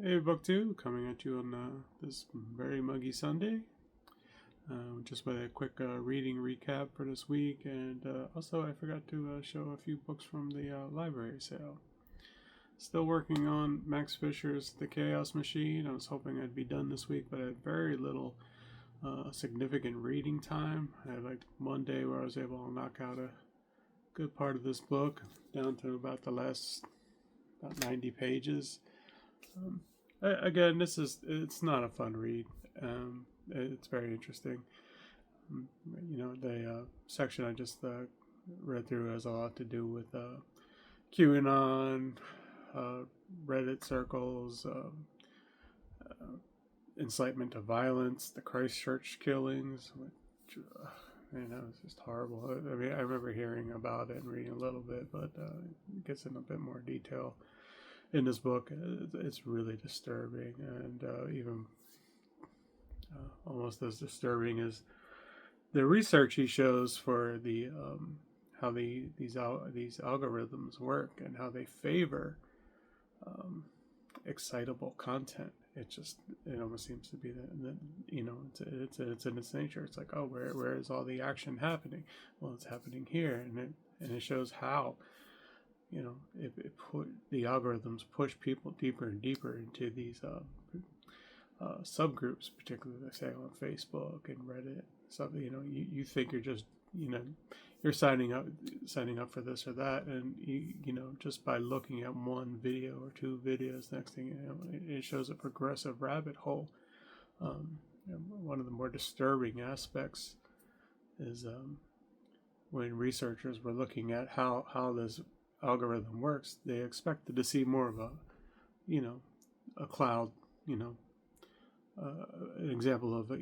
Hey, Book 2, coming at you on this very muggy Sunday. Just with a quick reading recap for this week, and also I forgot to show a few books from the library sale. Still working on Max Fisher's The Chaos Machine. I was hoping I'd be done this week, but I had very little significant reading time. I had like one day where I was able to knock out a good part of this book, down to about the last about 90 pages. Again, it's not a fun read. It's very interesting. The section I just read through has a lot to do with QAnon, Reddit circles, incitement to violence, the Christchurch killings, which it's just horrible. I mean, I remember hearing about it and reading a little bit, but it gets in a bit more detail in this book. It's really disturbing, and even almost as disturbing as the research he shows for the how these algorithms work and how they favor excitable content. It almost seems to be that it's in its nature. It's like, oh, where is all the action happening? Well, it's happening here, and it shows how the algorithms push people deeper and deeper into these subgroups, particularly they say on Facebook and Reddit. So you think you're just you're signing up for this or that, and just by looking at one video or two videos, next thing it shows a progressive rabbit hole. One of the more disturbing aspects is when researchers were looking at how this algorithm works, they expected to see more of a cloud, an example of a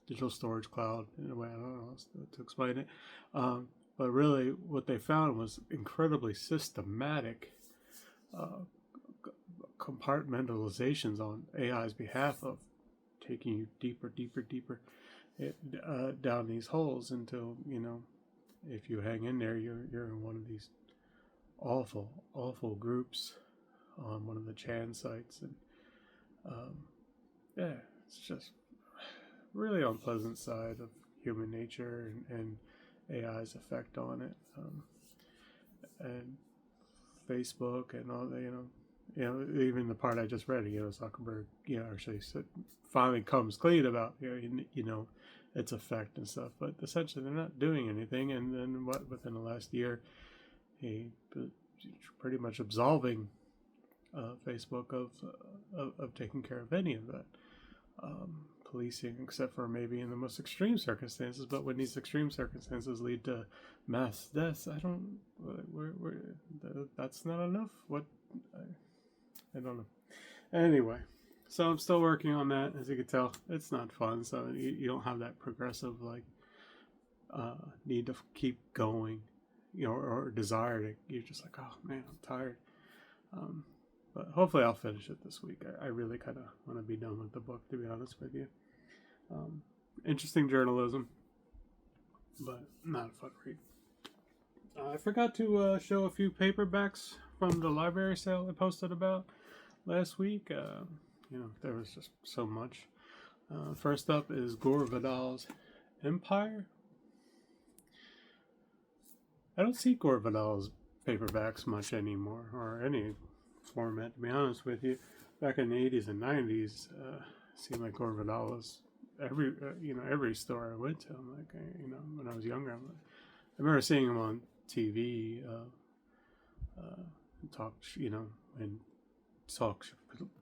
digital storage cloud in a way. I don't know how to explain it, but really what they found was incredibly systematic compartmentalizations on AI's behalf of taking you deeper down these holes until if you hang in there, you're in one of these awful groups on one of the Chan sites, and it's just really unpleasant side of human nature and AI's effect on it, and Facebook and all the even the part I just read, Zuckerberg actually finally comes clean about its effect and stuff, but essentially they're not doing anything. And then within the last year, he pretty much absolving Facebook of taking care of any of that policing, except for maybe in the most extreme circumstances. But when these extreme circumstances lead to mass deaths, that's not enough. I don't know. Anyway, so I'm still working on that. As you can tell, it's not fun. So you don't have that progressive need to keep going, or desire to. You're just like, oh man, I'm tired. But hopefully I'll finish it this week. I really kind of want to be done with the book, to be honest with you. Interesting journalism, but not a fun read. I forgot to show a few paperbacks from the library sale I posted about last week. There was just so much. First up is Gore Vidal's Empire. I don't see Gore Vidal's paperbacks much anymore, or any format, to be honest with you. Back in the 80s and 90s, it seemed like Gore Vidal was every store I went to. I'm like, when I was younger, I remember seeing him on TV,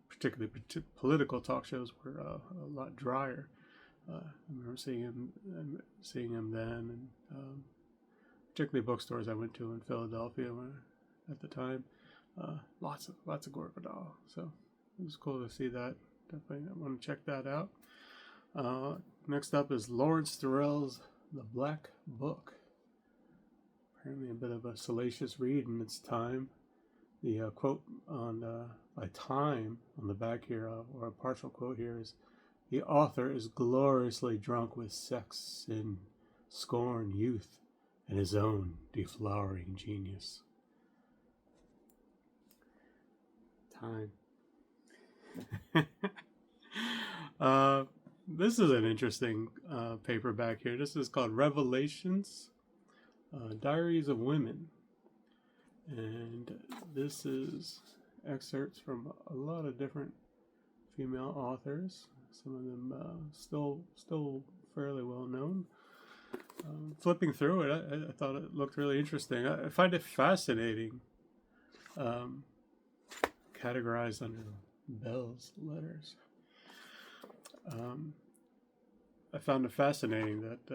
particularly political talk shows were a lot drier. I remember seeing him then, and particularly bookstores I went to in Philadelphia at the time. Lots of Gore Vidal, so it was cool to see that. Definitely want to check that out. Next up is Lawrence Durrell's The Black Book. Apparently a bit of a salacious read in its time. The quote by Time on the back here, or a partial quote here, is, "The author is gloriously drunk with sex, sin, scorn, youth, and his own deflowering genius." time. This is an interesting paperback here. This is called Revelations, Diaries of Women. And this is excerpts from a lot of different female authors. Some of them still fairly well known. Flipping through it, I thought it looked really interesting. I find it fascinating. Categorized under Bell's letters. I found it fascinating that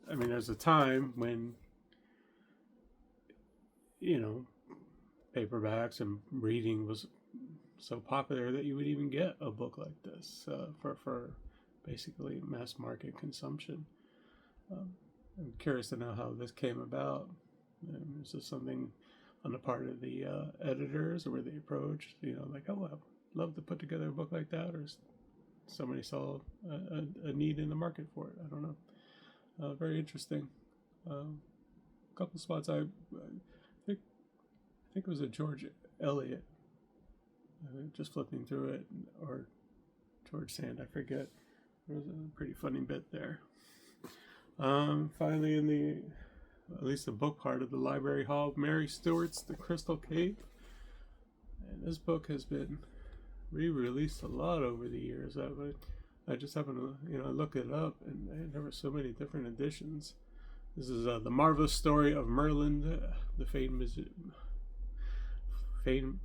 there's a time when paperbacks and reading was so popular that you would even get a book like this for basically mass market consumption. I'm curious to know how this came about. Is this something on the part of the editors, or were they approached, like, oh, I'd love to put together a book like that, or somebody saw a need in the market for it? I don't know. Very interesting. A couple spots I think it was a George Eliot. Just flipping through it, or George Sand, I forget. There was a pretty funny bit there. Finally, in at least the book part of the library hall, Mary Stewart's The Crystal Cave. And this book has been re-released a lot over the years. I just happened to, look it up, and there were so many different editions. This is The Marvelous Story of Merlin, the famed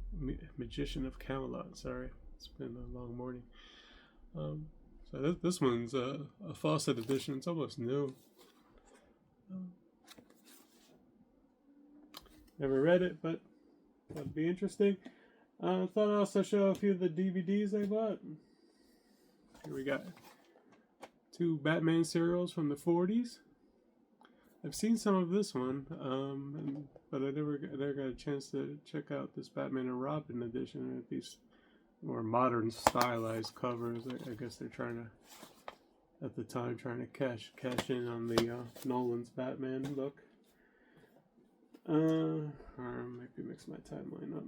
magician of Camelot. Sorry, it's been a long morning. So this one's a Fawcett edition. It's almost new. Never read it, but that'd be interesting. I thought I'd also show a few of the DVDs I bought. Here we got 2 Batman serials from the 40s. I've seen some of this one, but I never got a chance to check out this Batman and Robin edition with these more modern stylized covers. I guess they're trying to cash in on the Nolan's Batman look. Or maybe mix my timeline up.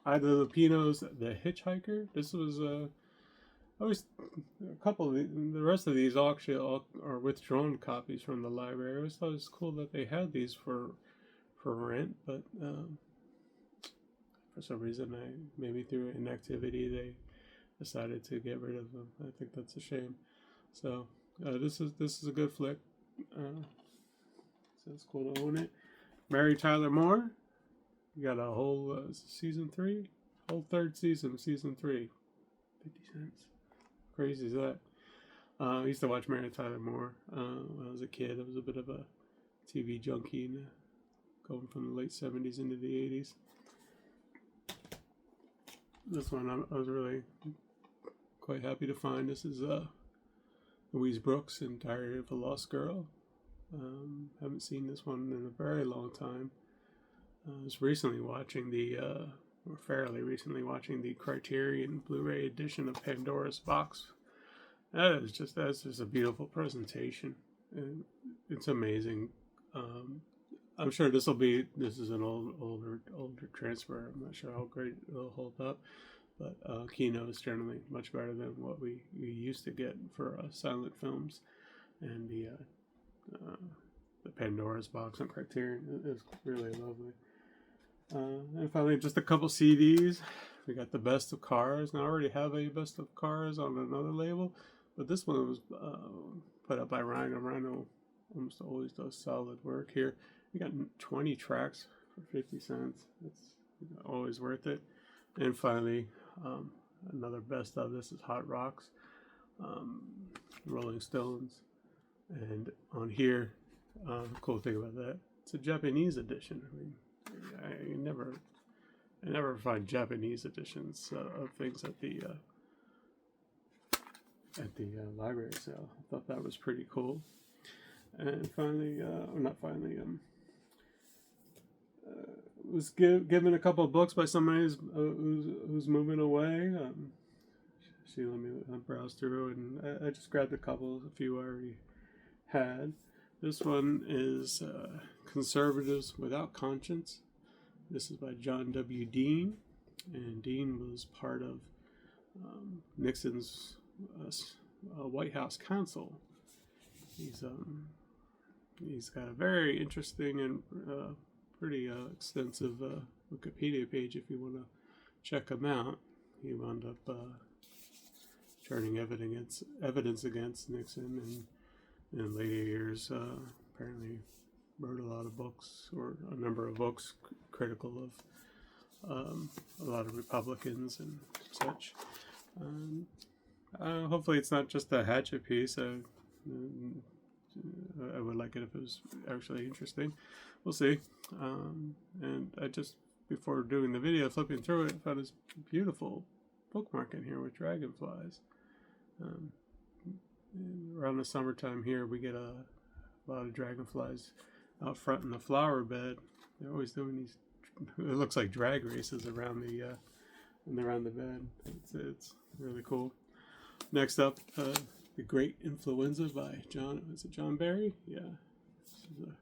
Ida Lupino's The Hitchhiker. This was always a couple of the rest of these actually are withdrawn copies from the library. I always thought it was cool that they had these for rent, but for some reason, maybe through inactivity, they decided to get rid of them. I think that's a shame. So this is a good flick. So it's cool to own it. Mary Tyler Moore. You got a whole season 3, whole 3rd season, season 3. 50 cents. Crazy is that? I used to watch Mary Tyler Moore when I was a kid. I was a bit of a TV junkie, going from the late 70s into the 80s. This one I was really quite happy to find. This is Louise Brooks in Diary of a Lost Girl. Haven't seen this one in a very long time. I was fairly recently watching the Criterion Blu-ray edition of Pandora's Box. That's just a beautiful presentation. And it's amazing. I'm sure this is an older transfer. I'm not sure how great it'll hold up, but Kino is generally much better than what we used to get for silent films, and the Pandora's Box on Criterion is really lovely. And finally, just a couple CDs. We got The Best of Cars. Now, I already have a Best of Cars on another label, but this one was put up by Rhino. Rhino almost always does solid work here. We got 20 tracks for 50 cents. It's always worth it. And finally, another best of. This is Hot Rocks, Rolling Stones. And on here, cool thing about that, it's a Japanese edition. I never find Japanese editions of things at the library sale. I thought that was pretty cool. And finally, was given a couple of books by somebody who's moving away. She let me browse through, and I just grabbed a few I already had. This one is Conservatives Without Conscience. This is by John W. Dean. and Dean was part of Nixon's White House counsel. He's got a very interesting and pretty extensive Wikipedia page if you want to check him out. He wound up turning evidence against Nixon, and in later years apparently wrote a lot of books, or a number of books critical of a lot of Republicans and such. Hopefully it's not just a hatchet piece. I would like it if it was actually interesting. We'll see. And I just, before doing the video, flipping through it, found this beautiful bookmark in here with dragonflies. Around the summertime here, we get a lot of dragonflies out front in the flower bed. They're always doing these, it looks like drag races around the bed. It's really cool. Next up, The Great Influenza by John Barry? Yeah. This is a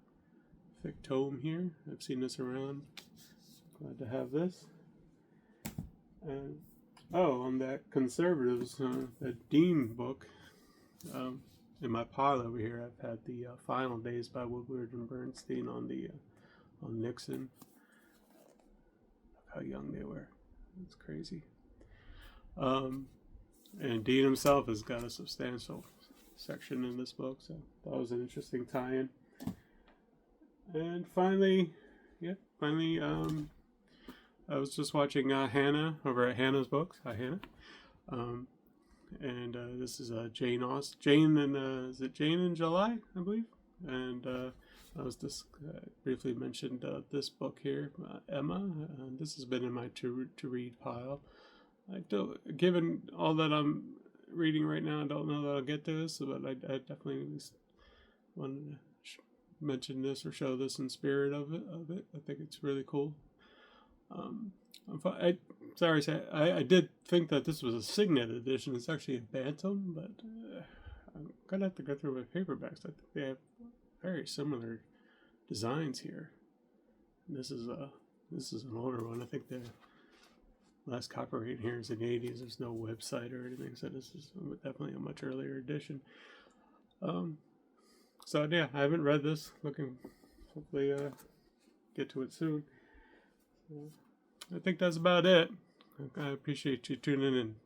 thick tome here. I've seen this around. Glad to have this. And on that Conservatives, that Dean book, in my pile over here, I've had the Final Days by Woodward and Bernstein on Nixon. Look how young they were. It's crazy. And Dean himself has got a substantial section in this book, so that was an interesting tie-in. And finally, I was just watching Hannah over at Hannah's Books. Hi, Hannah. And this is Jane Austen. Is it Jane in July, I believe? And I was just briefly mentioned this book here, Emma. This has been in my to read pile. Given all that I'm reading right now, I don't know that I'll get to this, but I definitely at least wanted to mention this or show this in spirit of it. I think it's really cool. I did think that this was a Signet edition. It's actually a Bantam, but I'm gonna have to go through my paperbacks. I think they have very similar designs here. And this is an older one. I think the last copyright here is in the 80s. There's no website or anything, so this is definitely a much earlier edition. So yeah, I haven't read this. Hopefully get to it soon. So I think that's about it. I appreciate you tuning in.